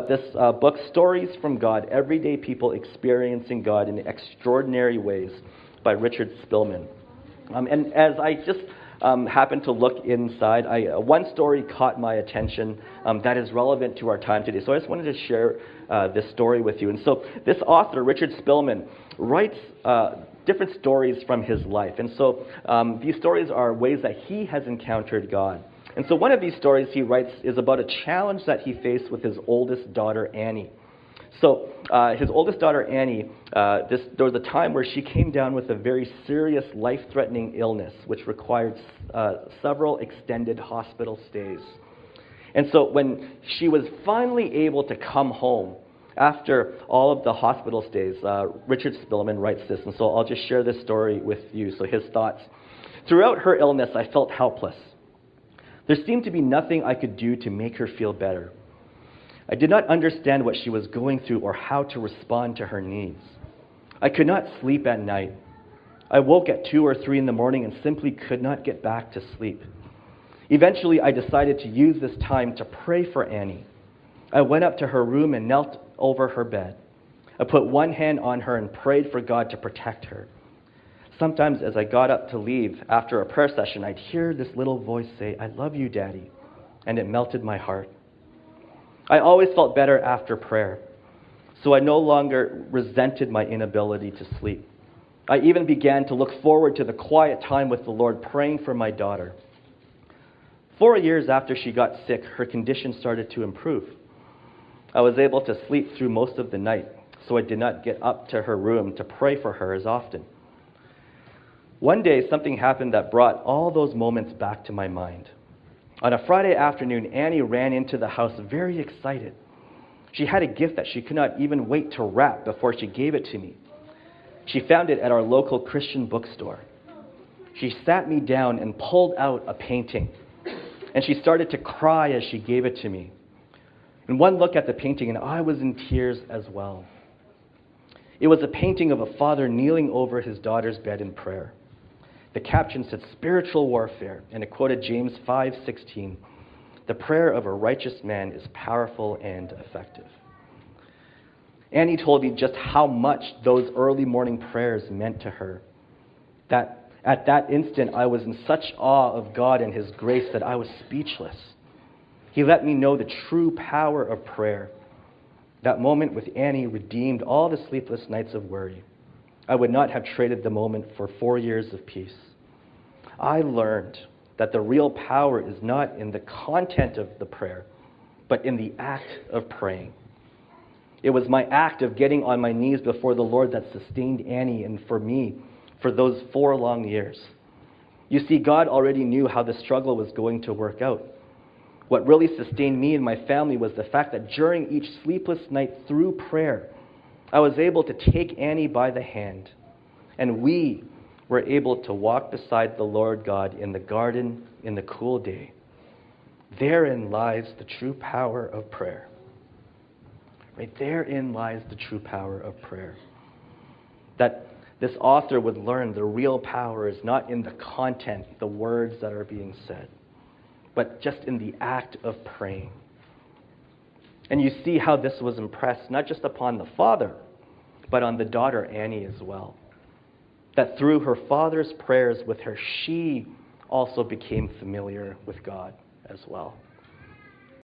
This book, Stories from God, Everyday People Experiencing God in Extraordinary Ways by Richard Spillman. And as I just happened to look inside, one story caught my attention that is relevant to our time today. So I just wanted to share this story with you. And so this author, Richard Spillman, writes different stories from his life. And so these stories are ways that he has encountered God. And so one of these stories he writes is about a challenge that he faced with his oldest daughter, Annie. So his oldest daughter, Annie, there was a time where she came down with a very serious, life-threatening illness, which required several extended hospital stays. And so when she was finally able to come home after all of the hospital stays, Richard Spillman writes this, and so I'll just share this story with you. So his thoughts. Throughout her illness, I felt helpless. There seemed to be nothing I could do to make her feel better. I did not understand what she was going through or how to respond to her needs. I could not sleep at night. I woke at 2 or 3 in the morning and simply could not get back to sleep. Eventually, I decided to use this time to pray for Annie. I went up to her room and knelt over her bed. I put one hand on her and prayed for God to protect her. Sometimes as I got up to leave after a prayer session, I'd hear this little voice say, "I love you, Daddy," and it melted my heart. I always felt better after prayer, so I no longer resented my inability to sleep. I even began to look forward to the quiet time with the Lord, praying for my daughter. 4 years after she got sick, her condition started to improve. I was able to sleep through most of the night, so I did not get up to her room to pray for her as often. One day, something happened that brought all those moments back to my mind. On a Friday afternoon, Annie ran into the house very excited. She had a gift that she could not even wait to wrap before she gave it to me. She found it at our local Christian bookstore. She sat me down and pulled out a painting, and she started to cry as she gave it to me. And one look at the painting, and I was in tears as well. It was a painting of a father kneeling over his daughter's bed in prayer. The caption said spiritual warfare, and it quoted James 5:16. The prayer of a righteous man is powerful and effective. Annie told me just how much those early morning prayers meant to her. That at that instant, I was in such awe of God and his grace that I was speechless. He let me know the true power of prayer. That moment with Annie redeemed all the sleepless nights of worry. I would not have traded the moment for 4 years of peace. I learned that the real power is not in the content of the prayer, but in the act of praying. It was my act of getting on my knees before the Lord that sustained Annie and for me for those 4 long years. You see, God already knew how the struggle was going to work out. What really sustained me and my family was the fact that during each sleepless night through prayer, I was able to take Annie by the hand, and we were able to walk beside the Lord God in the garden in the cool day. Therein lies the true power of prayer. Right therein lies the true power of prayer. That this author would learn the real power is not in the content, the words that are being said, but just in the act of praying. And you see how this was impressed not just upon the father, but on the daughter Annie as well. That through her father's prayers with her, she also became familiar with God as well.